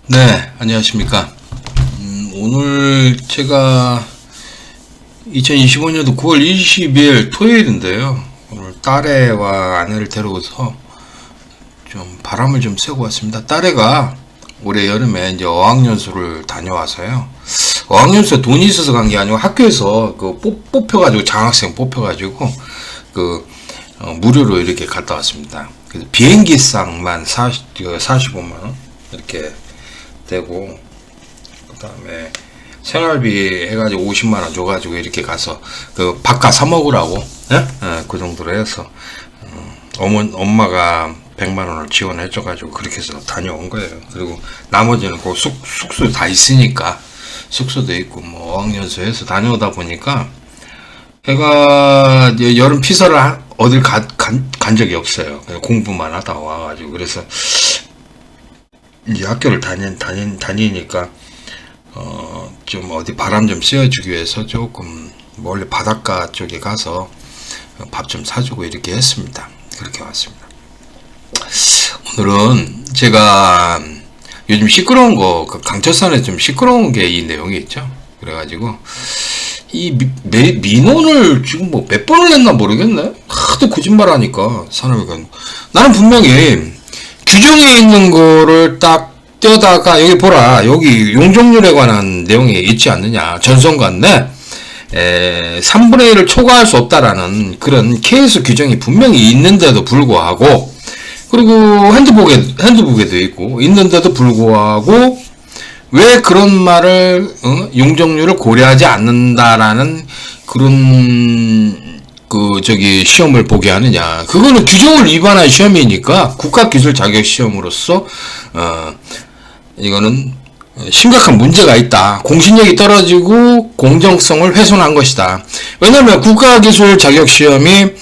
네, 안녕하십니까. 오늘 제가 2025년도 9월 20일 토요일인데요. 오늘 딸애와 아내를 데려오서 좀 바람을 좀 쐬고 왔습니다. 딸애가 올해 여름에 이제 어학연수를 다녀와서요. 어학연수에 돈이 있어서 간 게 아니고 학교에서 뽑혀가지고 장학생 뽑혀가지고 무료로 이렇게 갔다 왔습니다. 그래서 비행기상만 45만원 이렇게 되고, 그 다음에 생활비 해가지고 50만원 줘가지고 이렇게 가서 밥값 사 먹으라고, 그 정도로 해서 엄마가 100만원을 지원해줘가지고 그렇게 해서 다녀온 거예요. 그리고 나머지는 숙소 다 있으니까, 숙소도 있고 뭐 어학연수해서 다녀오다 보니까 애가 여름 피서를 어딜 간 적이 없어요. 그냥 공부만 하다 와가지고. 그래서 이제 학교를 다니니까 좀 어디 바람 좀 쐬어주기 위해서 조금 멀리 바닷가 쪽에 가서 밥 좀 사주고 이렇게 했습니다. 그렇게 왔습니다. 오늘은 제가 요즘 시끄러운 거, 강철산에 좀 시끄러운 게 이 내용이 있죠. 그래가지고 이 민원을 지금 뭐 몇 번을 냈나 모르겠네. 하도 거짓말 하니까 사람이. 나는 분명히 규정에 있는 거를 딱 떼다가 여기 보라, 여기 용적률에 관한 내용이 있지 않느냐. 전선관 내 3분의 1을 초과할 수 없다라는 그런 케이스 규정이 분명히 있는데도 불구하고, 그리고 핸드북에도 있고 있는데도 불구하고 왜 그런 말을 용적률을 고려하지 않는다라는 그런 시험을 보게 하느냐. 그거는 규정을 위반한 시험이니까 국가기술 자격 시험으로서 이거는 심각한 문제가 있다. 공신력이 떨어지고 공정성을 훼손한 것이다. 왜냐하면 국가기술 자격 시험이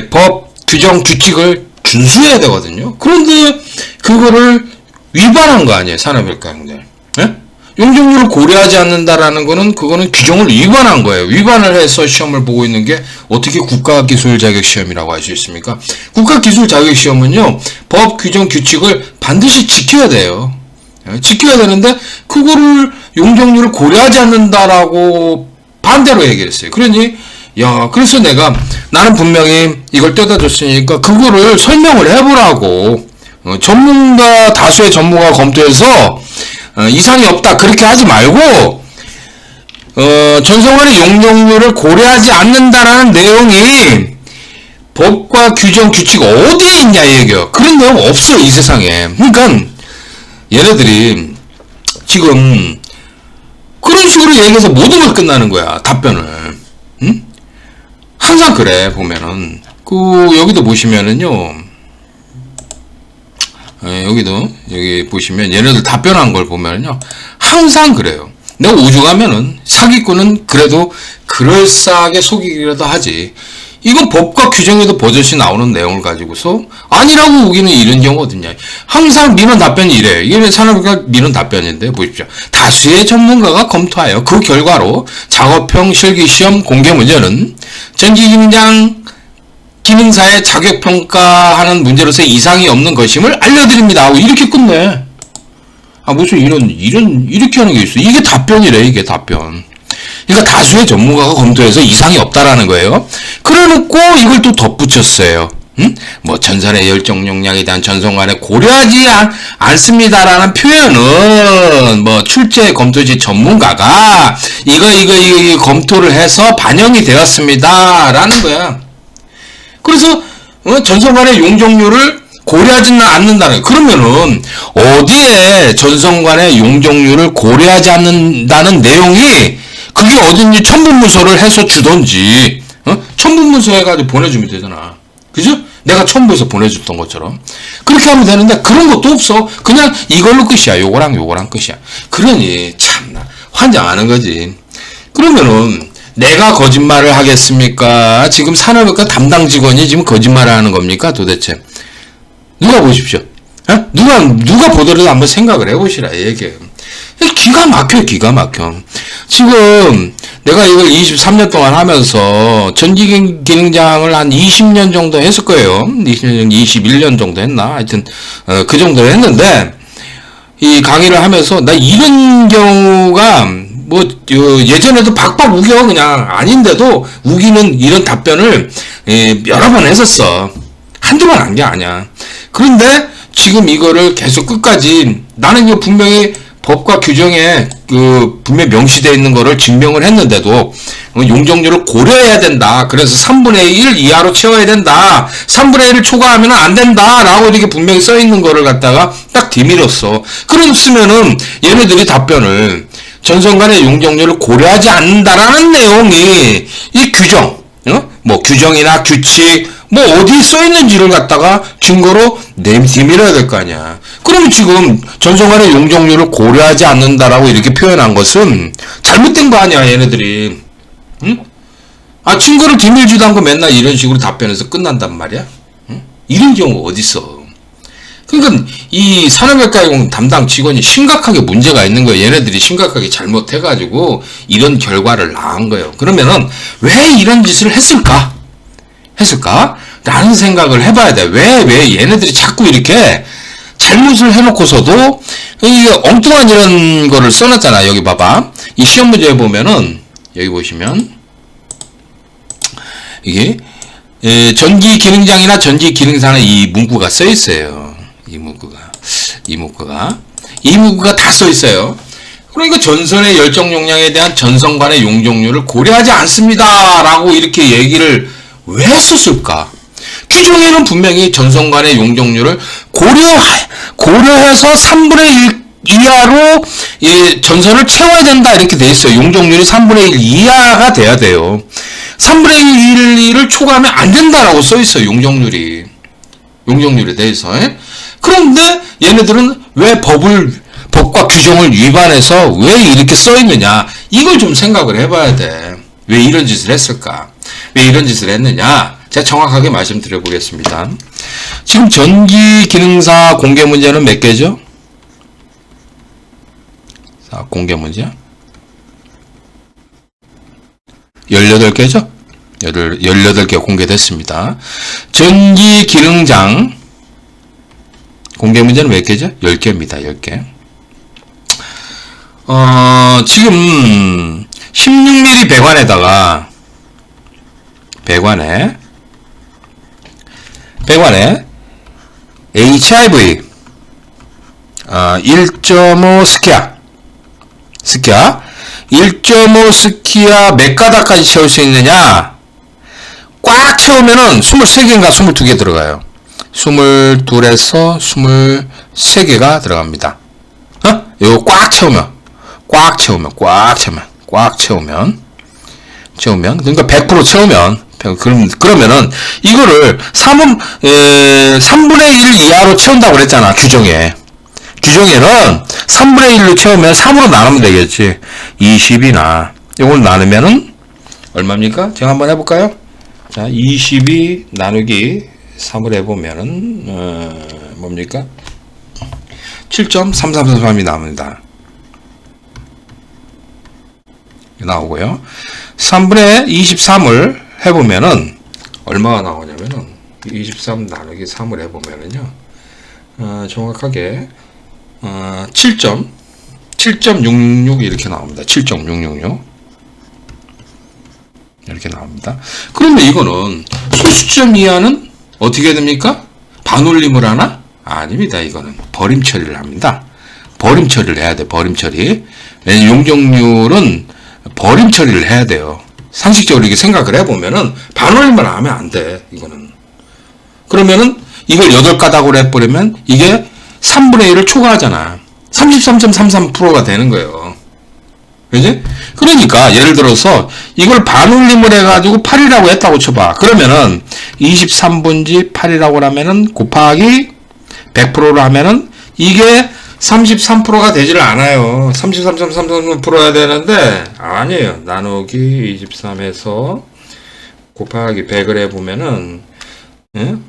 법 규정 규칙을 준수해야 되거든요. 그런데 그거를 위반한 거 아니에요, 산업일가형들. 용적률을 고려하지 않는다라는 거는, 그거는 규정을 위반한 거예요. 위반을 해서 시험을 보고 있는 게 어떻게 국가기술 자격 시험이라고 할 수 있습니까? 국가기술 자격 시험은요, 법 규정 규칙을 반드시 지켜야 돼요. 지켜야 되는데 그거를 용적률을 고려하지 않는다라고 반대로 얘기를 했어요. 그러니 그래서 나는 분명히 이걸 떼다 줬으니까 그거를 설명을 해보라고. 다수의 전문가 검토해서 이상이 없다 그렇게 하지 말고, 전선관의 용적률을 고려하지 않는다라는 내용이 법과 규정 규칙 어디에 있냐 얘기요. 그런 내용 없어 이 세상에. 그러니까 얘네들이 지금 그런 식으로 얘기해서 모든 걸 끝나는 거야, 답변을. 응? 항상 그래. 보면은 여기도 보시면은요, 여기 보시면 얘네들 답변한 걸 보면요, 항상 그래요. 내가 오죽하면은 사기꾼은 그래도 그럴싸하게 속이기라도 하지. 이건 법과 규정에도 버젓이 나오는 내용을 가지고서 아니라고 우기는 이런 경우 어딨냐. 항상 민원 답변이 이래요. 이게 산업과 민원 답변인데 보십시오. 다수의 전문가가 검토하여 그 결과로 작업형 실기시험 공개 문제는 전기기능장 기능사의 자격평가하는 문제로서 이상이 없는 것임을 알려드립니다. 이렇게 끝내. 무슨 이렇게 하는 게 있어. 이게 답변이래, 이게 답변. 그러니까 다수의 전문가가 검토해서 이상이 없다라는 거예요. 그래 놓고 이걸 또 덧붙였어요. 전선의 열정 용량에 대한 전선관에 고려하지 않습니다라는 표현은 출제 검토지 전문가가 이거 검토를 해서 반영이 되었습니다라는 거야. 그래서 전선관의 용적률을 고려하지 않는다는, 그러면은 어디에 전선관의 용적률을 고려하지 않는다는 내용이 그게 어딘지 첨부문서를 해서 주던지, 첨부문서 해가지고 보내주면 되잖아. 그죠? 내가 첨부해서 보내줬던 것처럼 그렇게 하면 되는데 그런 것도 없어. 그냥 이걸로 끝이야. 요거랑 끝이야. 그러니 참나 환장하는 거지. 그러면은 내가 거짓말을 하겠습니까? 지금 산업의과 담당 직원이 지금 거짓말을 하는 겁니까? 도대체 누가 보십시오. 누가 보더라도 한번 생각을 해보시라 얘기해요. 기가 막혀. 지금 내가 이걸 23년 동안 하면서 전기기능장을 한 20년 정도 했을 거예요. 20년, 21년 정도 했나? 하여튼 그 정도 했는데 이 강의를 하면서 나 이런 경우가 뭐 예전에도 박박 우겨 그냥 아닌데도 우기는 이런 답변을 여러 번 했었어. 한두 번 한 게 아니야. 그런데 지금 이거를 계속 끝까지 나는 이거 분명히 법과 규정에 분명히 명시되어 있는 거를 증명을 했는데도 용적률을 고려해야 된다. 그래서 3분의 1 이하로 채워야 된다. 3분의 1을 초과하면 안 된다. 라고 이렇게 분명히 써 있는 거를 갖다가 딱 뒤밀었어. 그랬으면은 얘네들이 답변을 전선간의 용적률을 고려하지 않는다라는 내용이 이 규정, 뭐 규정이나 규칙, 뭐 어디 써 있는지를 갖다가 증거로 뒤밀어야 될 거 아니야. 그러면 지금 전선간의 용적률을 고려하지 않는다라고 이렇게 표현한 것은 잘못된 거 아니야, 얘네들이. 응? 아, 증거를 뒤밀지도 않고 맨날 이런 식으로 답변해서 끝난단 말이야? 응? 이런 경우 어딨어. 그러니까 이 산업외과공 담당 직원이 심각하게 문제가 있는 거예요. 얘네들이 심각하게 잘못해가지고 이런 결과를 낳은 거예요. 그러면은 왜 이런 짓을 했을까? 라는 생각을 해봐야 돼. 왜 얘네들이 자꾸 이렇게 잘못을 해놓고서도 이 엉뚱한 이런 거를 써놨잖아. 여기 봐봐. 이 시험 문제에 보면은 여기 보시면 이게 전기 기능장이나 전기 기능사는 이 문구가 써 있어요. 이 문구가 다 써 있어요. 그러니까 전선의 열정 용량에 대한 전선간의 용적률을 고려하지 않습니다. 라고 이렇게 얘기를 왜 썼을까? 규정에는 분명히 전선간의 용적률을 고려해서 3분의 1 이하로 전선을 채워야 된다. 이렇게 돼 있어요. 용적률이 3분의 1 이하가 돼야 돼요. 3분의 1을 초과하면 안 된다라고 써 있어요. 용적률에 대해서. 그런데 얘네들은 왜 법과 규정을 위반해서 왜 이렇게 써 있느냐? 이걸 좀 생각을 해봐야 돼. 왜 이런 짓을 했을까? 왜 이런 짓을 했느냐? 제가 정확하게 말씀드려 보겠습니다. 지금 전기 기능사 공개 문제는 몇 개죠? 자, 공개 문제 18개죠? 18개 공개됐습니다. 전기 기능장 공개 문제는 몇 개죠? 10개입니다. 10개. 지금 16mm 배관에 HIV 1.5 스키아 1.5 스키아 몇 가닥까지 채울 수 있느냐? 꽉 채우면은 23개인가 22개 들어가요. 22에서 23개가 들어갑니다. 이거 꽉 채우면 그러니까 100% 채우면 그러면은 이거를 3분의 1 이하로 채운다고 그랬잖아. 규정에는 3분의 1로 채우면 3으로 나누면 되겠지. 20이나 이걸 나누면은 얼마입니까? 제가 한번 해볼까요? 자, 22 나누기 3을 해보면은 뭡니까? 7.3333이 나옵니다. 나오고요. 3분의 23을 해보면은 얼마가 나오냐면은 23 나누기 3을 해보면은요, 정확하게 7.66 이렇게 나옵니다. 7.666 이렇게 나옵니다. 그러면 이거는 소수점 이하는 어떻게 됩니까? 반올림을 하나? 아닙니다. 이거는 버림 처리를 합니다. 버림 처리를 해야 돼. 버림 처리. 왜냐면 용적률은 버림 처리를 해야 돼요. 상식적으로 이렇게 생각을 해보면은 반올림만 하면 안 돼. 이거는. 그러면은 이걸 8가닥으로 해버리면 이게 3분의 1을 초과하잖아. 33.33%가 되는 거예요. 그지? 그러니까 예를 들어서 이걸 반올림을 해가지고 8이라고 했다고 쳐봐. 그러면은 23분지 8이라고 하면은 곱하기 100%로 하면은 이게 33%가 되지를 않아요. 33.33%야 되는데 아니에요. 나누기 23에서 곱하기 100을 해보면은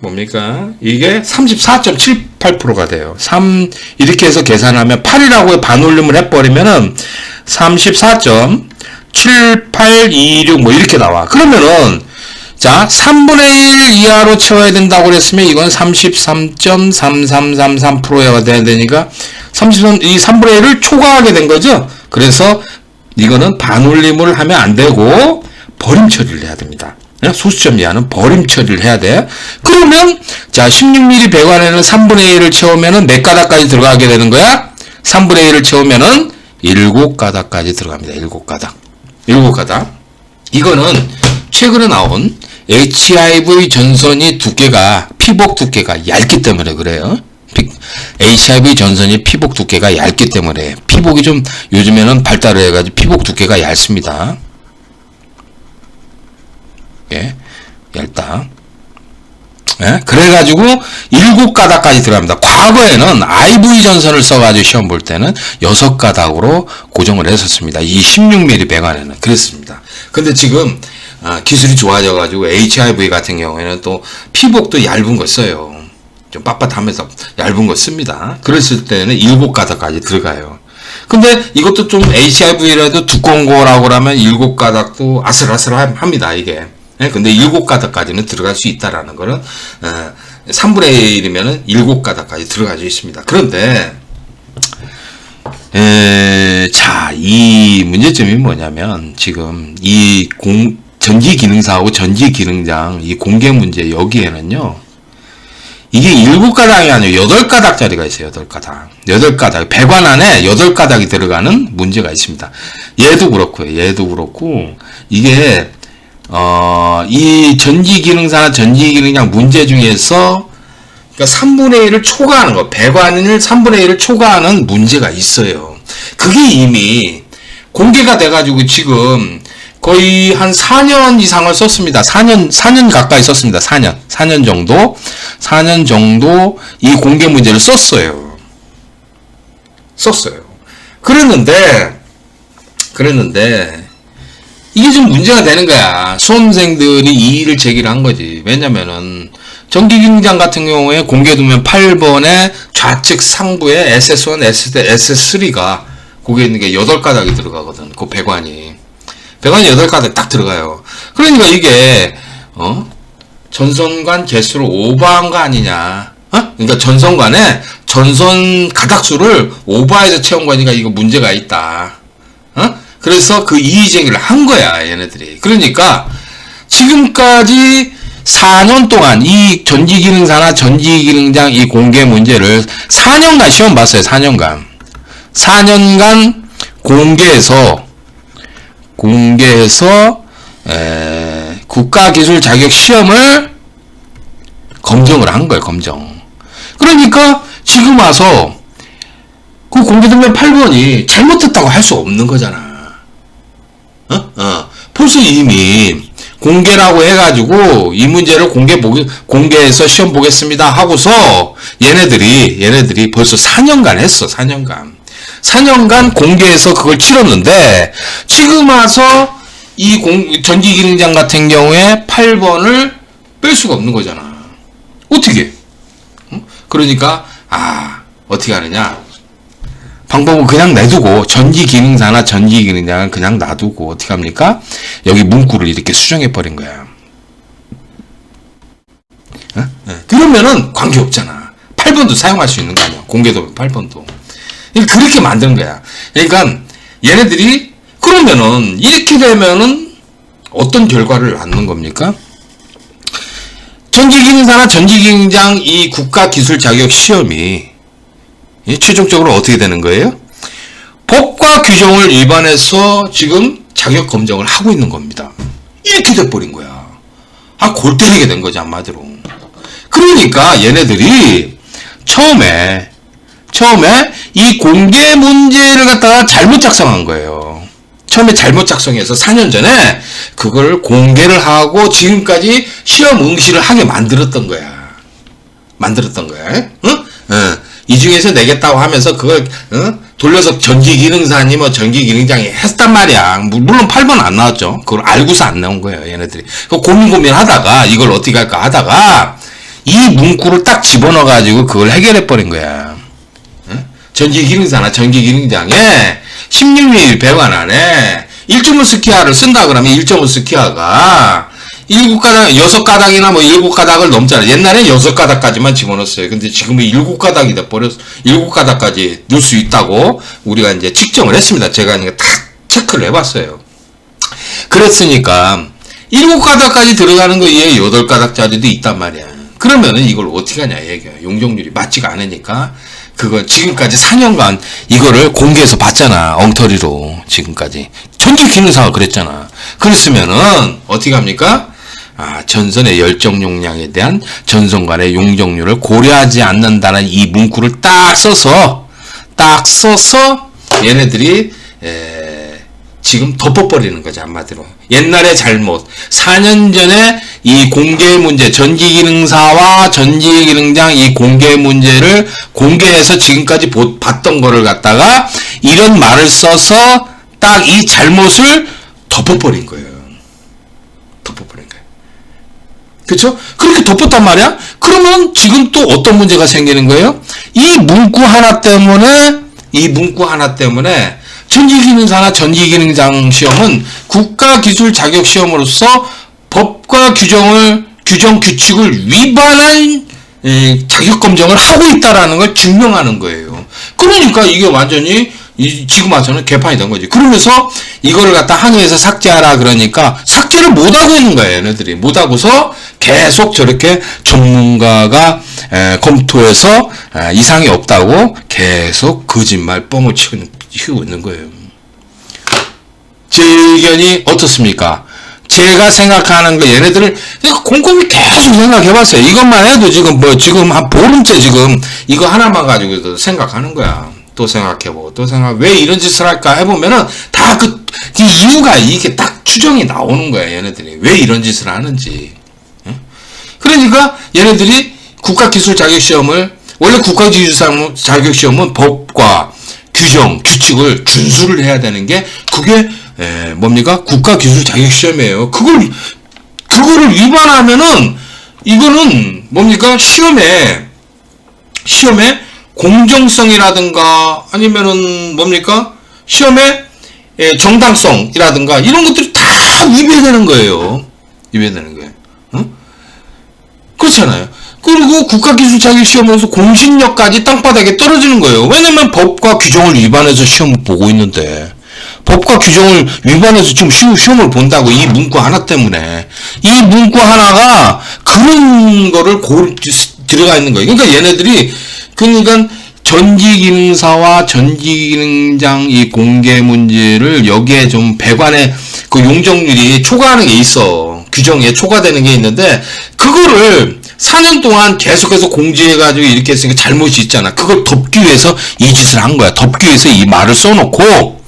뭡니까? 이게 34.78%가 돼요. 이렇게 해서 계산하면 8이라고 반올림을 해버리면은 34.7826 뭐 이렇게 나와. 그러면은 자, 3분의 1 이하로 채워야 된다고 그랬으면 이건 33.3333%가 돼야 되니까 이 3분의 1을 초과하게 된 거죠. 그래서 이거는 반올림을 하면 안 되고 버림 처리를 해야 됩니다. 소수점 이하는 버림 처리를 해야 돼. 그러면 자 16mm 배관에는 3분의 1을 채우면은 몇 가닥까지 들어가게 되는 거야? 3분의 1을 채우면은 7가닥까지 들어갑니다. 7가닥. 7가닥. 이거는 최근에 나온 HIV 전선이 두께가 피복 두께가 얇기 때문에 그래요. HIV 전선이 피복 두께가 얇기 때문에 피복이 좀 요즘에는 발달을 해가지고 피복 두께가 얇습니다. 예, 얇다. 예, 그래가지고 7가닥까지 들어갑니다. 과거에는 IV 전선을 써가지고 시험 볼 때는 6가닥으로 고정을 했었습니다. 이 16mm 배관에는 그랬습니다. 근데 지금 기술이 좋아져가지고 HIV 같은 경우에는 또 피복도 얇은 거 써요. 좀 빳빳하면서 얇은 거 씁니다. 그랬을 때는 7가닥까지 들어가요. 근데 이것도 좀 HIV라도 두꺼운 거라고 하면 7가닥도 아슬아슬합니다, 이게. 근데 7가닥까지는 들어갈 수 있다라는 거는 3분의 1이면은 7가닥까지 들어갈 수 있습니다. 그런데 자, 이 문제점이 뭐냐면 지금 이 전지기능사하고 전지기능장 이 공개 문제 여기에는요. 이게 7가닥이 아니고 8가닥짜리가 있어요. 8가닥. 8가닥. 배관 안에 8가닥이 들어가는 문제가 있습니다. 얘도 그렇고요. 얘도 그렇고 이게 이 전지기능사나 전지기능장 문제 중에서 그러니까 3분의 1을 초과하는 거, 배관을 3분의 1을 초과하는 문제가 있어요. 그게 이미 공개가 돼가지고 지금 거의 한 4년 이상을 썼습니다. 4년 가까이 썼습니다. 4년 정도 이 공개 문제를 썼어요. 그랬는데 이게 좀 문제가 되는 거야. 수험생들이 이의를 제기를 한 거지. 왜냐면은 전기기능장 같은 경우에 공개되면 8번에 좌측 상부에 SS1, SS3가 거기에 있는 게 8가닥이 들어가거든. 그 배관이 8가닥 딱 들어가요. 그러니까 이게 전선관 개수를 오버한 거 아니냐. 그러니까 전선관에 전선 가닥수를 오버해서 채운 거니까 이거 문제가 있다. 그래서 그 이의 제기를 한 거야, 얘네들이. 그러니까 지금까지 4년 동안 이 전지기능사나 전지기능장 이 공개 문제를 4년간 시험 봤어요. 4년간 공개해서 국가기술 자격 시험을 검정을 한 거예요. 검정. 그러니까 지금 와서 그 공개되면 8번이 잘못했다고 할 수 없는 거잖아. 벌써 이미 공개라고 해가지고 이 문제를 공개해서 시험 보겠습니다 하고서 얘네들이 벌써 4년간 했어. 4년간 공개해서 그걸 치렀는데 지금 와서 이 전기기능장 같은 경우에 8번을 뺄 수가 없는 거잖아. 어떻게? 그러니까 어떻게 하느냐? 방법은 그냥 내두고 전지기능사나 전지기능장은 그냥 놔두고 어떻게 합니까? 여기 문구를 이렇게 수정해 버린 거야. 그러면은 관계없잖아. 8번도 사용할 수 있는 거 아니야. 공개도 8번도. 그렇게 만든 거야. 그러니까 얘네들이 그러면은 이렇게 되면은 어떤 결과를 낳는 겁니까? 전기기능사나 전지기능장 이 국가기술 자격 시험이 최종적으로 어떻게 되는 거예요? 법과 규정을 위반해서 지금 자격 검정을 하고 있는 겁니다. 이렇게 돼버린 거야. 골 때리게 된 거지, 한마디로. 그러니까 얘네들이 처음에 이 공개 문제를 갖다가 잘못 작성한 거예요. 처음에 잘못 작성해서 4년 전에 그걸 공개를 하고 지금까지 시험 응시를 하게 만들었던 거야. 응? 이 중에서 내겠다고 하면서 그걸 돌려서 전기기능사니 뭐 전기기능장이 했단 말이야. 물론 8번 안 나왔죠. 그걸 알고서 안 나온 거예요, 얘네들이. 고민하다가 이걸 어떻게 할까 하다가 이 문구를 딱 집어넣어가지고 그걸 해결해버린 거야. 전기기능사나 전기기능장에 16mm 배관 안에 1.5 스키아를 쓴다 그러면 1.5 스키아가 7가닥, 6가닥이나 뭐 7가닥을 넘잖아. 옛날에 6가닥까지만 집어넣었어요. 근데 지금은 7가닥이 돼버려서 7가닥까지 넣을 수 있다고 우리가 이제 측정을 했습니다. 제가 이제 다 체크를 해봤어요. 그랬으니까 7가닥까지 들어가는 거에 8가닥짜리도 있단 말이야. 그러면은 이걸 어떻게 하냐 얘기야. 용적률이 맞지가 않으니까 그거 지금까지 4년간 이거를 공개해서 봤잖아. 엉터리로 지금까지. 전기 기능사가 그랬잖아. 그랬으면은 어떻게 합니까? 전선의 열정 용량에 대한 전선 간의 용적률을 고려하지 않는다는 이 문구를 딱 써서 얘네들이 지금 덮어버리는 거죠. 한마디로. 옛날의 잘못. 4년 전에 이 공개 문제, 전기기능사와 전기기능장 이 공개 문제를 공개해서 지금까지 봤던 거를 갖다가 이런 말을 써서 딱 이 잘못을 덮어버린 거예요. 덮어버린 거예요. 그쵸? 그렇게 덮었단 말이야? 그러면 지금 또 어떤 문제가 생기는 거예요? 이 문구 하나 때문에 전기기능사나 전기기능장 시험은 국가기술 자격시험으로서 법과 규정 규칙을 위반한 자격검정을 하고 있다라는 걸 증명하는 거예요. 그러니까 이게 완전히 지금 와서는 개판이 된 거지. 그러면서 이거를 갖다 항의해서 삭제하라 그러니까 삭제를 못하고 있는 거예요. 얘네들이. 못하고서 계속 저렇게 전문가가 검토해서 이상이 없다고 계속 거짓말 뻥을 치고 있는 거예요. 제 의견이 어떻습니까? 제가 생각하는 거 얘네들을 곰곰이 계속 생각해봤어요. 이것만 해도 지금 한 보름째 지금 이거 하나만 가지고도 생각하는 거야. 또 생각해보고 왜 이런 짓을 할까 해보면은 다 그 이유가 이게 딱 추정이 나오는 거야. 얘네들이 왜 이런 짓을 하는지. 그러니까 얘네들이 국가기술 자격시험을 원래 국가기술 자격시험은 법과 규정, 규칙을 준수를 해야 되는 게 그게 뭡니까? 국가기술 자격시험이에요. 그거를 위반하면은 이거는 뭡니까? 시험에 공정성이라든가 아니면은 뭡니까? 시험의 정당성이라든가 이런 것들이 다 위배되는 거예요. 위배되는 거예요. 그렇잖아요. 그리고 국가기술 자격시험에서 공신력까지 땅바닥에 떨어지는 거예요. 왜냐면 법과 규정을 위반해서 시험을 보고 있는데 법과 규정을 위반해서 지금 시험을 본다고 이 문구 하나 때문에 이 문구 하나가 그런 거를 들어가 있는 거예요. 그러니까 얘네들이 전기기능사와 전기기능장 이 공개 문제를 여기에 좀 배관의 그 용적률이 초과하는 게 있어. 규정에 초과되는 게 있는데 그거를 4년 동안 계속해서 공지해가지고 이렇게 했으니까 잘못이 있잖아. 그걸 덮기 위해서 이 짓을 한 거야. 덮기 위해서 이 말을 써놓고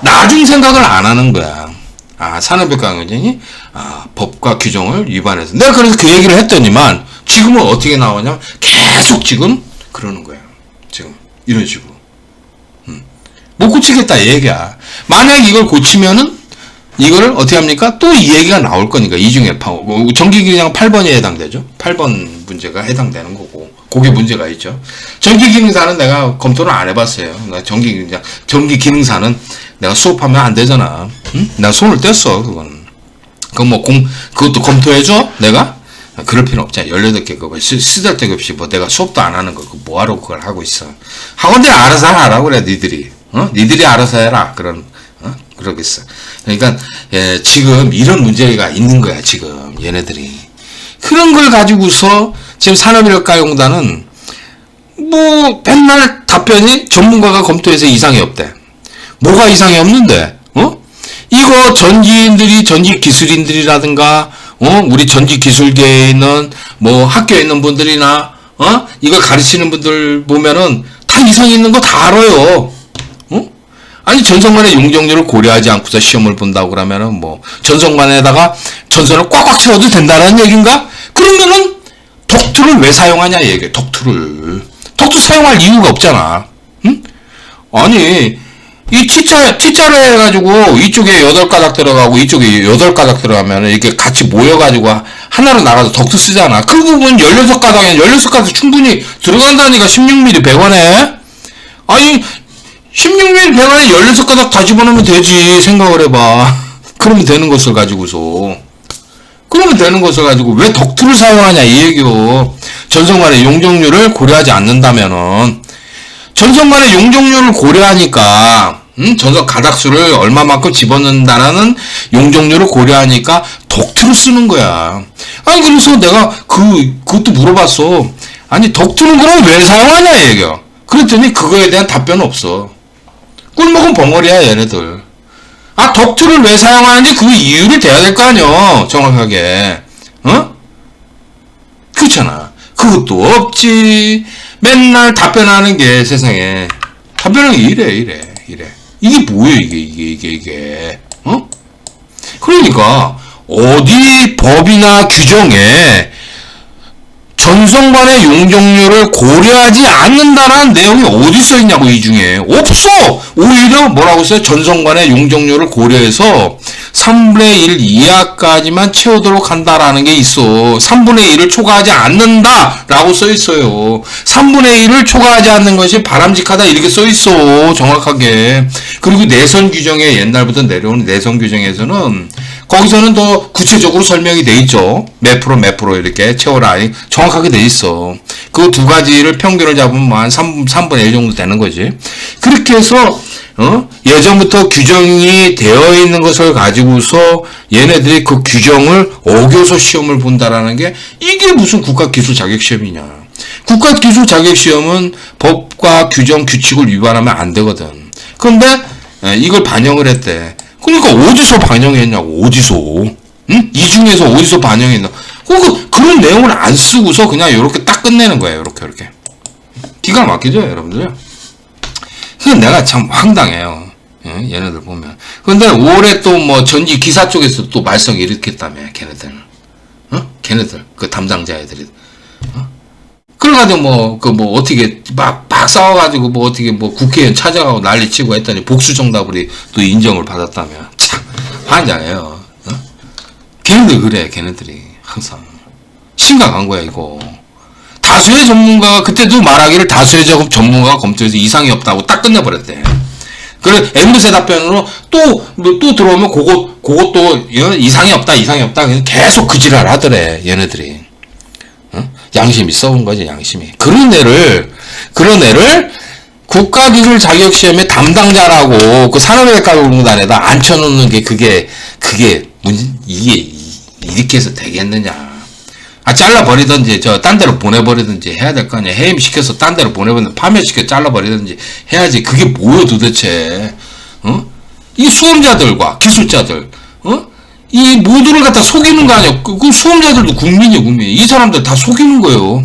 나중 생각을 안 하는 거야. 산업인과학원장이 법과 규정을 위반해서 내가 그래서 그 얘기를 했더니만 지금은 어떻게 나오냐면 계속 지금 그러는 거야. 지금 이런 식으로 못 고치겠다 얘기야. 만약 이걸 고치면은 이거를 어떻게 합니까? 또 이 얘기가 나올 거니까 이중에 전기기능장 8번에 해당되죠. 8번 문제가 해당되는 거고 그게 문제가 있죠. 전기기능사는 내가 검토를 안 해봤어요. 전기기능사는 내가 수업하면 안 되잖아. 응? 내가 손을 뗐어. 그것도 검토해줘? 내가? 그럴 필요 없잖아. 18개 그거 쓰잘데없이 내가 수업도 안 하는 거 뭐하러 그걸 하고 있어. 학원들이 알아서 하라고 그래. 니들이 알아서 해라. 그러겠어. 그러니까 지금 이런 문제가 있는 거야. 지금 얘네들이 그런 걸 가지고서 지금 산업인력가용단은 맨날 답변이 전문가가 검토해서 이상이 없대. 뭐가 이상이 없는데? 이거 전기기술인들이라든가 우리 전기기술계에 있는 학교에 있는 분들이나 이걸 가르치는 분들 보면은 다 이상이 있는 거 다 알아요. 아니 전선간의 용적률을 고려하지 않고서 시험을 본다고 그러면은 전선간에다가 전선을 꽉꽉 채워도 된다는 얘기인가? 그러면은 덕투를 왜 사용하냐 얘기해. 덕투 사용할 이유가 없잖아. 응? 아니 이 T자로 해가지고 이쪽에 8가닥 들어가고 이쪽에 8가닥 들어가면은 이렇게 같이 모여가지고 하나로 나가서 덕투 쓰잖아. 그 부분 16가닥 충분히 들어간다니까 16mm 배관에. 아니 16mm 배관에 16가닥 다 집어넣으면 되지. 생각을 해봐. 그러면 되는 것을 가지고서. 그러면 되는 것을 가지고 왜 덕투를 사용하냐 이 얘기요. 전성간의 용적률을 고려하지 않는다면은 전성간의 용적률을 고려하니까 전성 가닥수를 얼마만큼 집어넣는다라는 용적률을 고려하니까 덕투를 쓰는 거야. 아니 그래서 내가 그것도 물어봤어. 아니 덕투는 그럼 왜 사용하냐 얘기야. 그랬더니 그거에 대한 답변은 없어. 꿀먹은 벙어리야 얘네들. 아 덕투를 왜 사용하는지 그 이유를 대야 될 거 아니야 정확하게. 그렇잖아. 그것도 없지. 맨날 답변하는 게 세상에 답변하는 게 이래. 이게 뭐예요 이게. 그러니까 어디 법이나 규정에 전성간의 용적률을 고려하지 않는다라는 내용이 어디 써 있냐고 이 중에. 없어. 오히려 뭐라고 써요? 전성간의 용적률을 고려해서 3분의 1 이하까지만 채우도록 한다라는 게 있어. 3분의 1을 초과하지 않는다라고 써 있어요. 3분의 1을 초과하지 않는 것이 바람직하다 이렇게 써 있어. 정확하게. 그리고 내선 규정에 옛날부터 내려오는 내선 규정에서는 거기서는 더 구체적으로 설명이 돼 있죠. 몇 프로 이렇게 채워라. 정확하게 돼 있어. 그 두 가지를 평균을 잡으면 한 3분의 1 정도 되는 거지. 그렇게 해서 예전부터 규정이 되어 있는 것을 가지고서 얘네들이 그 규정을 어겨서 시험을 본다라는 게 이게 무슨 국가기술 자격시험이냐. 국가기술 자격시험은 법과 규정 규칙을 위반하면 안 되거든. 그런데 이걸 반영을 했대. 그러니까 어디서 반영했냐고. 어디서. 이 중에서 어디서 반영했나. 그런 내용을 안 쓰고서 그냥 이렇게 딱 끝내는 거예요. 이렇게. 기가 막히죠 여러분들. 그래서 내가 참 황당해요. 얘네들 보면. 근데 올해 또 뭐 전지 기사 쪽에서 또 말썽이 일으켰다며 걔네들. 걔네들 그 담당자 애들이. 그래가지고 어떻게 막 싸워가지고 어떻게 국회의원 찾아가고 난리치고 했더니 복수정답으로 또 인정을 받았다며. 참 환장해요. 걔네들 그래. 걔네들이 항상 심각한 거야 이거. 다수의 전문가가 그때도 말하기를 다수의 전문가가 검토해서 이상이 없다고 딱 끝내버렸대. 그래 앵무새 답변으로 또 들어오면 그것도 이상이 없다 계속 그 지랄 하더래 얘네들이. 양심이 썩은 거지 양심이. 그런 애를 국가기술 자격시험의 담당자라고 그 산업외과공단에다 앉혀놓는 게 그게 이게 이렇게 해서 되겠느냐. 잘라버리든지 딴 데로 보내버리든지 해야 될 거 아니야. 해임시켜서 딴 데로 보내버리든지 파면시켜 잘라버리든지 해야지. 그게 뭐야 도대체. 이 수험자들과 기술자들 이 모두를 갖다 속이는 거 아니야. 그 수험자들도 국민이에요 국민. 이 사람들 다 속이는 거예요.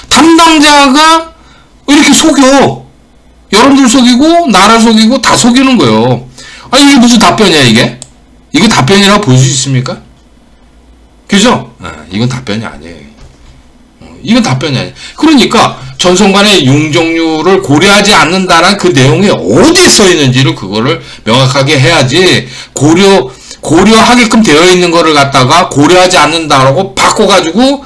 담당자가 이렇게 속여. 여러분들 속이고 나라 속이고 다 속이는 거예요. 아니 이게 무슨 답변이야 이게? 이게 답변이라고 볼 수 있습니까? 그죠? 이건 답변이 아니에요. 이건 답변이 아니에요. 그러니까 전성간의 용적률을 고려하지 않는다라는 그 내용이 어디에 써 있는지를 그거를 명확하게 해야지. 고려하게끔 되어 있는 거를 갖다가 고려하지 않는다라고 바꿔가지고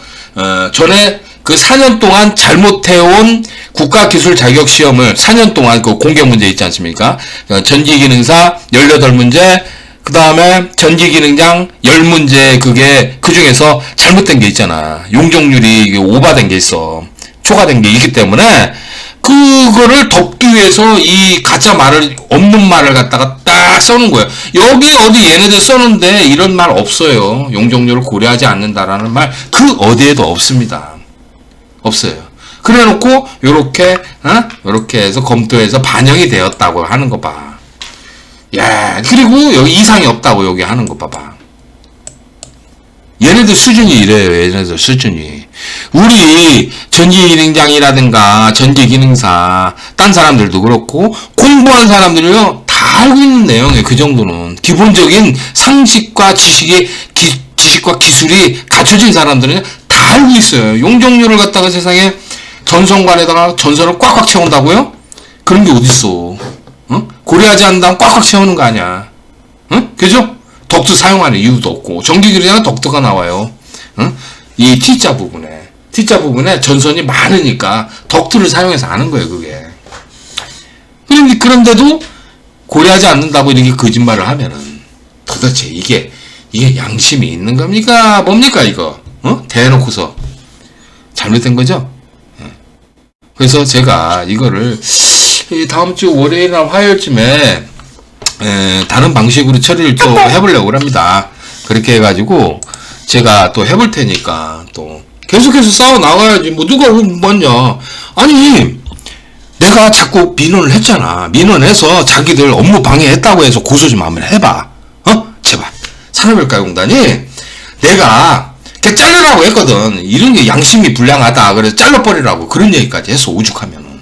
전에 그 4년 동안 잘못해온 국가기술 자격시험을 4년 동안 그 공개문제 있지 않습니까? 전기기능사 18문제, 그 다음에 전기기능장 10문제, 그 중에서 잘못된 게 있잖아. 용적률이 오버된 게 있어. 초과된 게 있기 때문에, 그거를 덮기 위해서 이 가짜 말을, 없는 말을 갖다가 딱 써놓은 거예요. 여기 어디 얘네들 써놓은데 이런 말 없어요. 용적률을 고려하지 않는다라는 말, 그 어디에도 없습니다. 없어요. 그래 놓고, 요렇게 해서 검토해서 반영이 되었다고 하는 거 봐. 야, 그리고 여기 이상이 없다고 여기 하는 거 봐봐. 얘네들 수준이 이래요. 얘네들 수준이. 우리 전기기능장이라든가 전기기능사 딴 사람들도 그렇고 공부한 사람들이요 다 알고 있는 내용이에요. 그 정도는 기본적인 상식과 지식과 기술이 갖춰진 사람들은 다 알고 있어요. 용적률을 갖다가 세상에 전선관에다가 전선을 꽉꽉 채운다고요? 그런 게 어딨어. 고려하지 않는다면 꽉꽉 채우는 거 아니야. 그죠? 덕트 사용하는 이유도 없고 전기기능장은 덕트가 나와요. 이 T자 부분에 전선이 많으니까 덕트를 사용해서 하는 거예요. 그게. 그런데도 고려하지 않는다고 이렇게 거짓말을 하면은 도대체 이게 양심이 있는 겁니까? 뭡니까, 이거? 대놓고서. 잘못된 거죠? 그래서 제가 이거를 다음 주 월요일이나 화요일쯤에 다른 방식으로 처리를 또 해보려고 합니다. 그렇게 해가지고 제가 또 해볼 테니까 또 계속해서 싸워 나가야지. 뭐 누가 뭐냐. 아니 내가 자꾸 민원을 했잖아. 민원해서 자기들 업무 방해했다고 해서 고소 좀 한번 해봐. 제발. 산업일가공단이 내가 걔 잘르라고 했거든. 이런 게 양심이 불량하다. 그래서 잘라버리라고 그런 얘기까지 했어. 오죽하면은.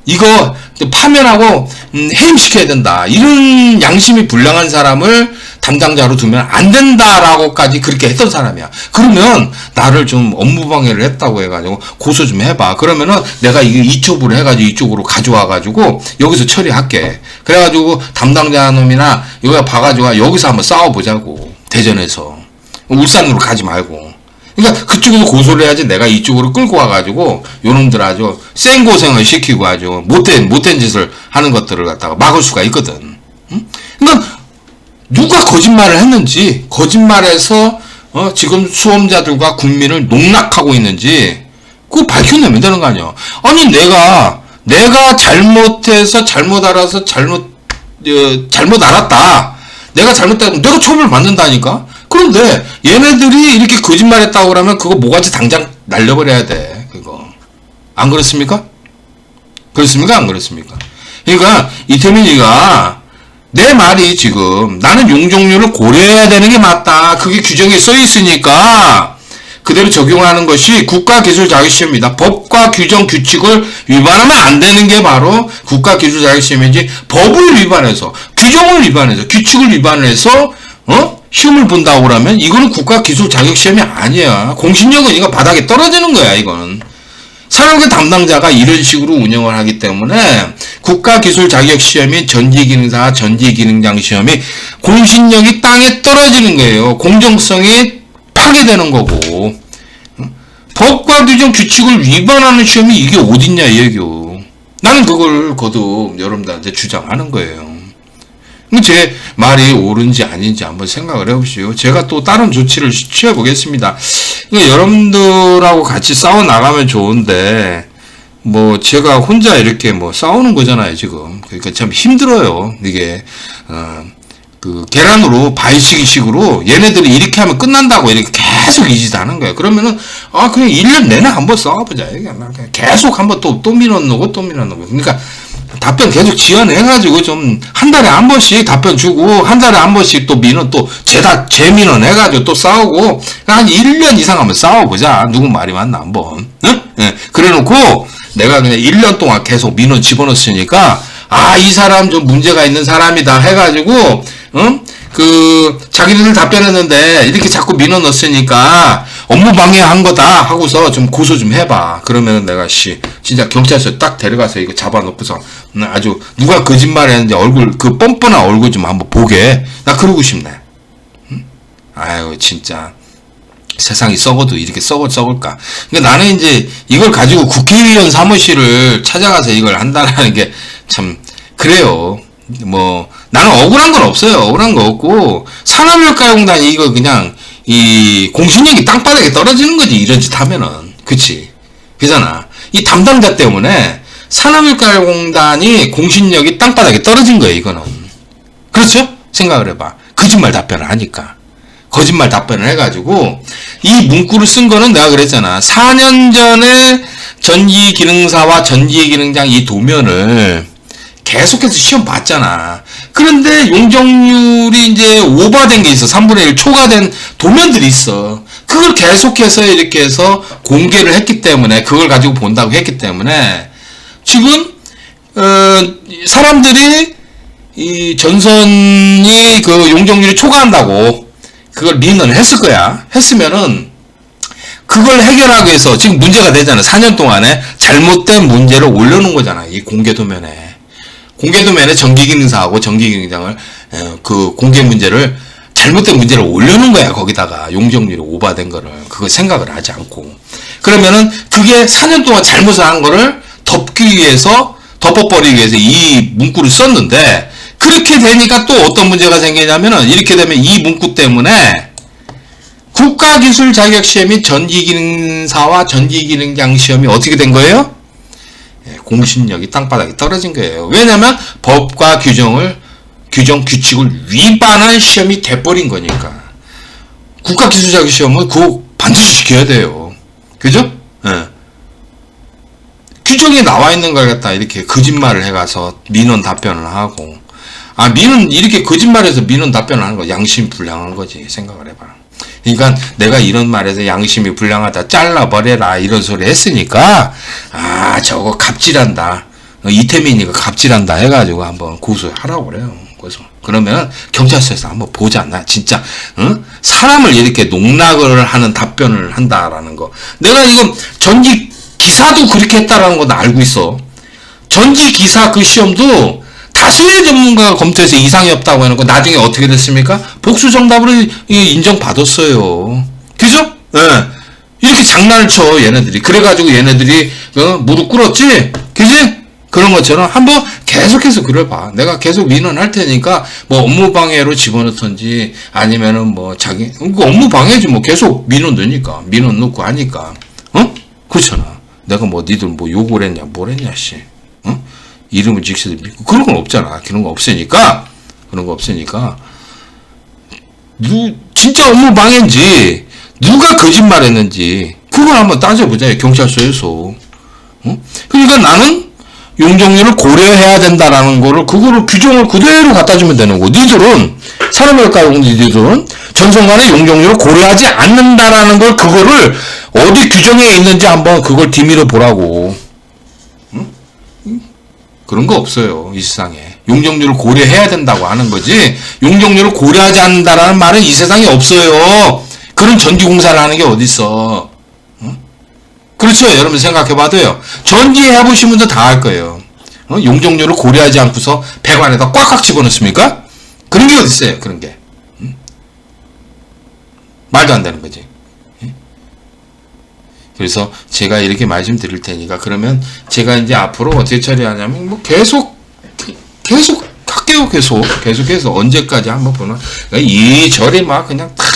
이거 파면하고 해임시켜야 된다. 이런 양심이 불량한 사람을 담당자로 두면 안 된다라고까지 그렇게 했던 사람이야. 그러면 나를 좀 업무방해를 했다고 해가지고 고소 좀 해봐. 그러면은 내가 이게 이쪽으로 해가지고 이쪽으로 가져와가지고 여기서 처리할게. 그래가지고 담당자 놈이나 여기가 봐가지고 여기서 한번 싸워보자고. 대전에서. 울산으로 가지 말고. 그러니까 그쪽에서 고소를 해야지 내가 이쪽으로 끌고 와가지고 요놈들 아주 생고생을 시키고 아주 못된 짓을 하는 것들을 갖다가 막을 수가 있거든. 응? 그러니까 누가 거짓말을 했는지, 거짓말해서 지금 수험자들과 국민을 농락하고 있는지 그거 밝혀내면 되는 거 아니야. 아니 내가 잘못해서 잘못 알아서 잘못 알았다. 내가 잘못했다면 내가 처벌을 받는다니까. 그런데 얘네들이 이렇게 거짓말했다고 그러면 그거 모가지 당장 날려버려야 돼. 그거 안 그렇습니까? 그렇습니까? 안 그렇습니까? 그러니까 이태민이가 내 말이 지금 나는 용적률을 고려해야 되는 게 맞다. 그게 규정에 써 있으니까 그대로 적용하는 것이 국가기술자격시험이다. 법과 규정 규칙을 위반하면 안 되는 게 바로 국가기술자격시험이지. 법을 위반해서 규정을 위반해서 규칙을 위반해서 시험을 본다고 그러면 이거는 국가기술자격시험이 아니야. 공신력은 이거 바닥에 떨어지는 거야. 이거는 산업계 담당자가 이런 식으로 운영을 하기 때문에 국가기술자격시험인 전기기능사, 전기기능장 시험이 공신력이 땅에 떨어지는 거예요. 공정성이 파괴되는 거고. 법과 규정 규칙을 위반하는 시험이 이게 어딨냐 이 얘기요. 나는 그걸 거듭 여러분들한테 주장하는 거예요. 제 말이 옳은지 아닌지 한번 생각을 해보시오. 제가 또 다른 조치를 취해보겠습니다. 여러분들하고 같이 싸워 나가면 좋은데 뭐 제가 혼자 이렇게 뭐 싸우는 거잖아요 지금. 그러니까 참 힘들어요. 이게 그 계란으로 바위치기식으로 얘네들이 이렇게 하면 끝난다고 이렇게 계속 이 짓 하는 거예요. 그러면은 그냥 1년 내내 한번 싸워보자. 이게 계속 한번 또 민원 넣고 또 민원 넣고. 그러니까 답변 계속 지원해가지고 좀 한 달에 한 번씩 답변 주고 한 달에 한 번씩 또 민원 또 재민원 해가지고 또 싸우고 한 1년 이상 한번 싸워보자. 누구 말이 맞나 한번. 응? 네. 그래놓고 내가 그냥 1년 동안 계속 민원 집어넣었으니까 이 사람 좀 문제가 있는 사람이다 해가지고 자기들 답변했는데 이렇게 자꾸 민원 넣었으니까 업무 방해한 거다 하고서 좀 고소 좀 해봐. 그러면 내가 진짜 경찰서에 딱 데려가서 이거 잡아놓고서 아주 누가 거짓말 했는지 얼굴 그 뻔뻔한 얼굴 좀 한번 보게. 나 그러고 싶네. 응? 아유 진짜 세상이 썩어도 이렇게 썩을까. 그러니까 나는 이제 이걸 가지고 국회의원 사무실을 찾아가서 이걸 한다는 게 참 그래요. 뭐 나는 억울한 건 없어요. 억울한 거 없고 산업일가공단이 이거 그냥 이 공신력이 땅바닥에 떨어지는 거지. 이런 짓 하면은. 그치? 그잖아. 이 담당자 때문에 산업일가공단이 공신력이 땅바닥에 떨어진 거예요. 이거는. 그렇죠? 생각을 해봐. 거짓말 답변을 하니까. 거짓말 답변을 해가지고 이 문구를 쓴 거는 내가 그랬잖아. 4년 전에 전기기능사와 전기기능장 이 도면을 계속해서 시험 봤잖아. 그런데 용적률이 이제 오버된 게 있어. 3분의 1 초과된 도면들이 있어. 그걸 계속해서 이렇게 해서 공개를 했기 때문에 그걸 가지고 본다고 했기 때문에 지금 사람들이 이 전선이 그 용적률이 초과한다고 그걸 민원을 했을 거야. 했으면은 그걸 해결하기 위해서 지금 문제가 되잖아. 4년 동안에 잘못된 문제를 올려놓은 거잖아. 이 공개도면에. 공개도면에 전기기능사하고 전기기능장을 그 공개 문제를 잘못된 문제를 올려놓은 거야. 거기다가 용적률이 오버된 거를 그거 생각을 하지 않고. 그러면은 그게 4년 동안 잘못을 한 거를 덮기 위해서 덮어버리기 위해서 이 문구를 썼는데 그렇게 되니까 또 어떤 문제가 생기냐면은 이렇게 되면 이 문구 때문에 국가기술 자격시험이 전기기능사와 전기기능장 시험이 어떻게 된 거예요? 공신력이 땅바닥에 떨어진 거예요. 왜냐면 법과 규정, 규칙을 위반한 시험이 돼버린 거니까. 국가기술 자격시험은 그거 반드시 지켜야 돼요. 그죠? 예. 규정에 나와 있는 걸 갖다 이렇게 거짓말을 해가서 민원 답변을 하고, 민원, 이렇게 거짓말해서 민원 답변을 하는 거 양심 불량한 거지. 생각을 해봐. 그러니까 내가 이런 말에서 양심이 불량하다, 잘라버려라, 이런 소리 했으니까, 저거 갑질한다. 이태민이가 갑질한다 해가지고 한번 고소하라고 그래요. 그러면 경찰서에서 한번 보자. 나 진짜 사람을 이렇게 농락을 하는 답변을 한다라는 거. 내가 이거 전기 기사도 그렇게 했다라는 거 나 알고 있어. 전기 기사 그 시험도 다수의 전문가가 검토해서 이상이 없다고 해놓고 나중에 어떻게 됐습니까? 복수 정답으로 인정받았어요. 그죠? 예. 이렇게 장난을 쳐 얘네들이. 그래가지고 얘네들이 무릎 꿇었지? 그지? 그런 것처럼 한번 계속해서 그려봐. 내가 계속 민원할 테니까 뭐 업무방해로 집어넣던지 아니면은 뭐 자기 업무방해지 뭐 계속 민원 넣으니까 민원 넣고 하니까 그렇잖아. 내가 뭐 니들 뭐 욕을 했냐 뭘 했냐 씨 이름을 직시도 믿고 그런 건 없잖아. 그런 거 없으니까 진짜 업무방해인지 누가 거짓말했는지 그걸 한번 따져보자. 경찰서에서. 그러니까 나는 용적률을 고려해야 된다라는 거를, 그거를 규정을 그대로 갖다 주면 되는 거고, 니들은, 산업외과 니들은 전선간의 용적률을 고려하지 않는다라는 걸, 그거를 어디 규정에 있는지 한번 그걸 디밀어 보라고. 그런 거 없어요, 이 세상에. 용적률을 고려해야 된다고 하는 거지, 용적률을 고려하지 않는다라는 말은 이 세상에 없어요. 그런 전기공사를 하는 게 어딨어. 그렇죠. 여러분 생각해봐도요. 전기 해보신 분들 다 알 거예요. 용적률을 고려하지 않고서 배관에다 꽉꽉 집어넣습니까? 그런 게 어딨어요. 그런 게. 말도 안 되는 거지. 그래서 제가 이렇게 말씀드릴 테니까 그러면 제가 이제 앞으로 어떻게 처리하냐면 뭐 계속 할게요. 계속해서 언제까지 한번 보나 이절에 막 그냥 탁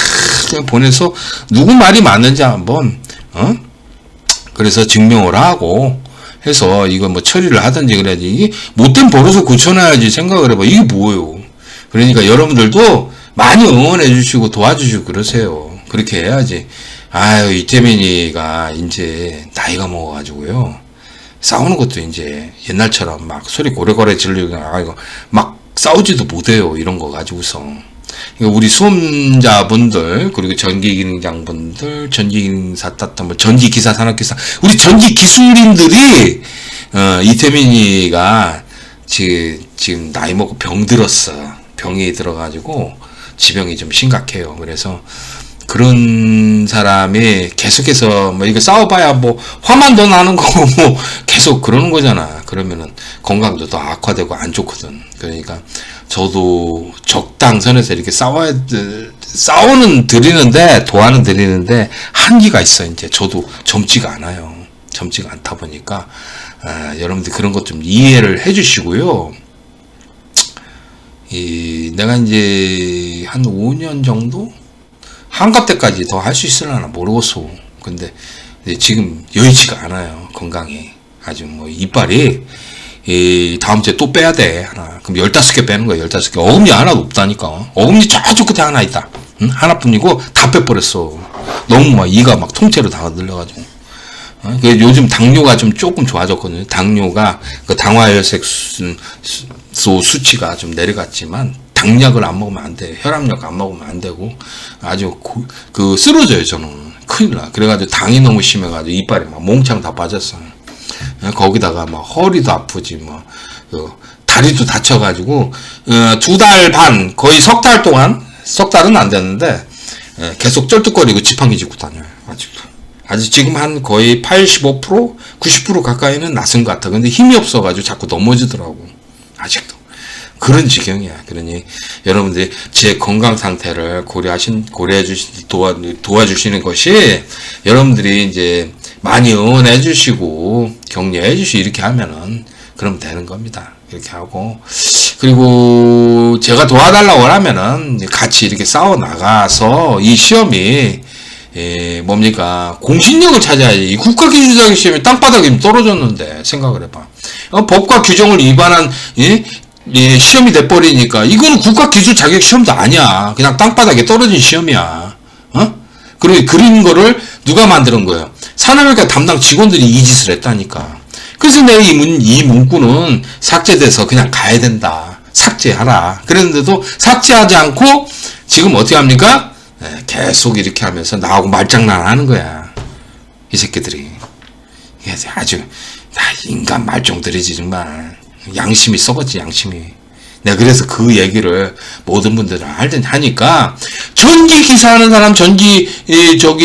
그냥 보내서 누구 말이 맞는지 한번 그래서 증명을 하고 해서 이거 뭐 처리를 하든지 그래야지. 이게 못된 버릇을 고쳐놔야지 생각을 해봐. 이게 뭐예요? 그러니까 여러분들도 많이 응원해 주시고 도와주시고 그러세요. 그렇게 해야지. 이태민이가 이제 나이가 먹어가지고요. 싸우는 것도 이제 옛날처럼 막 소리 고래고래 지르고 막 싸우지도 못해요. 이런 거 가지고서. 우리 수험자분들, 그리고 전기기능장분들, 전기기능사 뭐 전기기사, 산업기사, 우리 전기기술인들이, 이태민이가 지금 나이 먹고 병 들었어. 병이 들어가지고 지병이 좀 심각해요. 그래서 그런 사람이 계속해서 뭐 이거 싸워봐야 뭐 화만 더 나는 거고 뭐 계속 그러는 거잖아. 그러면은 건강도 더 악화되고 안 좋거든. 그러니까 저도 적당선에서 이렇게 싸우는 드리는데 도와는 드리는데 한계가 있어. 이제 저도 젊지가 않아요. 젊지가 않다 보니까 여러분들 그런 것 좀 이해를 해주시고요. 내가 이제 한 5년 정도 한갑 때까지 더 할 수 있으려나 모르겠어. 근데 지금 여의치가 않아요. 건강이 아주 뭐 이빨이 다음 주에 또 빼야 돼. 하나. 그럼 15개 빼는 거야. 15개. 어금니 하나도 없다니까. 어금니 저쪽 끝에 하나 있다. 응? 하나뿐이고 다 빼버렸어. 너무 막 이가 막 통째로 다 늘려가지고. 요즘 당뇨가 좀 조금 좋아졌거든요. 당뇨가 그 당화혈색소 수치가 좀 내려갔지만 당약을 안 먹으면 안 돼. 혈압약 안 먹으면 안 되고 아주 쓰러져요. 저는 큰일 나. 그래가지고 당이 너무 심해가지고 이빨이 막 몽창 다 빠졌어. 거기다가 막 허리도 아프지 뭐 다리도 다쳐가지고 2달 반 거의 석 달 동안 석 달은 안 됐는데 계속 쩔뚝거리고 지팡이 짚고 다녀요. 아직도. 아직 지금 한 거의 85% 90% 가까이는 나선 것 같아. 근데 힘이 없어가지고 자꾸 넘어지더라고. 아직도. 그런 지경이야. 그러니 여러분들이 제 건강 상태를 도와주시는 것이 여러분들이 이제 많이 응원해 주시고 격려해 주시고 이렇게 하면은 그럼 되는 겁니다. 이렇게 하고 그리고 제가 도와달라고 하면은 같이 이렇게 싸워 나가서 이 시험이 뭡니까? 공신력을 찾아야지. 이 국가기술자격 시험이 땅바닥에 떨어졌는데 생각을 해봐. 법과 규정을 위반한 시험이 돼버리니까 이거는 국가기술자격 시험도 아니야. 그냥 땅바닥에 떨어진 시험이야. 그리고 그린 거를 누가 만드는 거예요? 산업외과 담당 직원들이 이 짓을 했다니까. 그래서 내가 이 문구는 삭제돼서 그냥 가야 된다. 삭제하라. 그랬는데도 삭제하지 않고 지금 어떻게 합니까? 계속 이렇게 하면서 나하고 말장난 하는 거야. 이 새끼들이. 아주 인간 말종들이지 정말. 양심이 썩었지 양심이. 내가 그래서 그 얘기를 모든 분들은 하니까 전기 기사 하는 사람 저기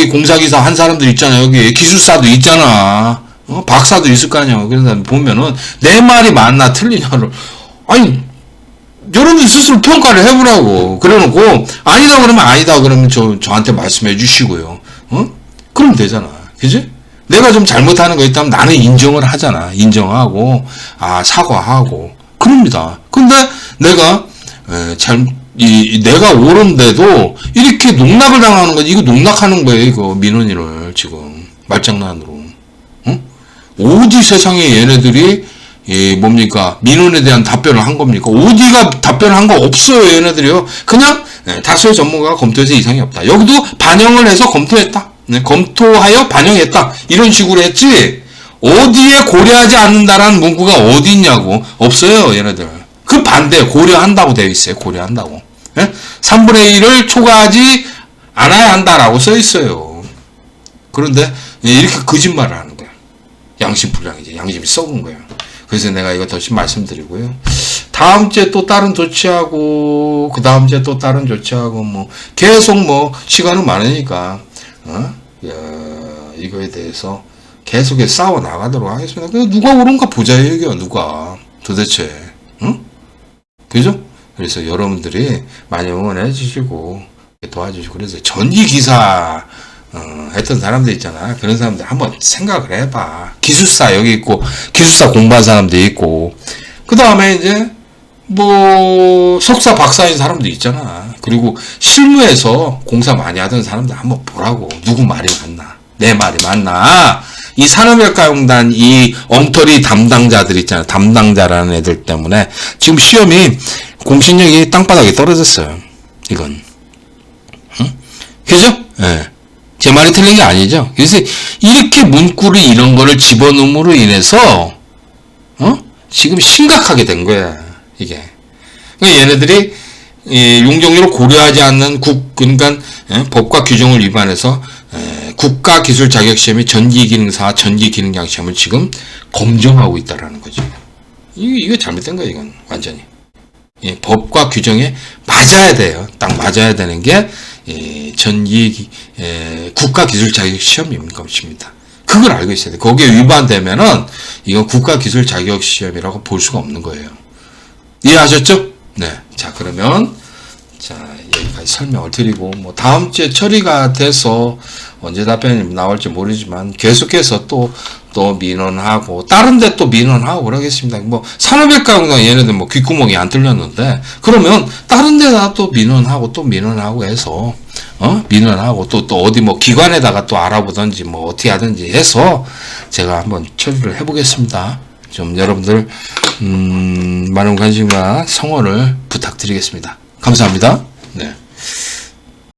공사기사 한 사람들 있잖아. 여기 기술사도 있잖아. 박사도 있을 거 아니야. 그래서 보면은 내 말이 맞나 틀리냐를 아니 여러분 스스로 평가를 해보라고. 그래놓고 아니다 그러면 아니다 그러면 저한테 말씀해 주시고요. 그러면 되잖아. 그지? 내가 좀 잘못하는 거 있다면 나는 인정을 하잖아. 인정하고 사과하고 그럽니다. 근데 내가 내가 옳은데도 이렇게 농락을 당하는 거지. 이거 농락하는 거예요. 이거 민원인을 지금 말장난으로. 어디 세상에 얘네들이 뭡니까? 민원에 대한 답변을 한 겁니까? 어디가 답변을 한 거 없어요. 얘네들이요. 그냥 다수의 전문가가 검토해서 이상이 없다. 여기도 반영을 해서 검토했다. 검토하여 반영했다. 이런 식으로 했지. 어디에 고려하지 않는다라는 문구가 어디 있냐고. 없어요. 얘네들. 그 반대 고려한다고 되어 있어요. 고려한다고. 3분의 1을 초과하지 않아야 한다라고 써 있어요. 그런데 이렇게 거짓말을 하는 거야. 양심불량이지. 양심이 썩은 거야. 그래서 내가 이거 다시 말씀드리고요. 다음 주에 또 다른 조치하고 그 다음 주에 또 다른 조치하고 뭐 계속 뭐 시간은 많으니까 이거에 대해서 계속해서 싸워 나가도록 하겠습니다. 누가 옳은가 보자 얘기야. 누가 도대체 그죠? 그래서 여러분들이 많이 응원해 주시고 도와주시고 그래서 전기기사 했던 사람들 있잖아. 그런 사람들 한번 생각을 해봐. 기술사 여기 있고 기술사 공부한 사람도 있고 그 다음에 이제 뭐 석사 박사인 사람도 있잖아. 그리고 실무에서 공사 많이 하던 사람들 한번 보라고. 누구 말이 맞나? 내 말이 맞나? 이 산업외과공단 이 엉터리 담당자들 있잖아. 담당자라는 애들 때문에 지금 시험이 공신력이 땅바닥에 떨어졌어요. 이건 그죠? 예. 제 말이 틀린 게 아니죠. 그래서 이렇게 문구를 이런 거를 집어넣음으로 인해서 지금 심각하게 된 거야. 이게. 그러니까 얘네들이 용적률을 고려하지 않는 그러니까 법과 규정을 위반해서 국가기술자격시험이 전기기능사, 전기기능장시험을 지금 검정하고 있다라는 거죠. 이거 잘못된 거야. 이건 완전히. 법과 규정에 맞아야 돼요. 딱 맞아야 되는 게 국가기술자격시험입니다. 그걸 알고 있어야 돼. 거기에 위반되면은 이건 국가기술자격시험이라고 볼 수가 없는 거예요. 이해하셨죠? 네. 자, 그러면 여기까지 설명을 드리고 뭐 다음 주에 처리가 돼서 언제 답변이 나올지 모르지만 계속해서 또 민원하고 다른 데 또 민원하고 그러겠습니다. 뭐 산업외과 얘네들 뭐 귓구멍이 안 뚫렸는데 그러면 다른 데다 또 민원하고 해서 민원하고 또 어디 뭐 기관에다가 또 알아보든지 뭐 어떻게 하든지 해서 제가 한번 처리를 해보겠습니다. 좀 여러분들 많은 관심과 성원을 부탁드리겠습니다. 감사합니다. 네.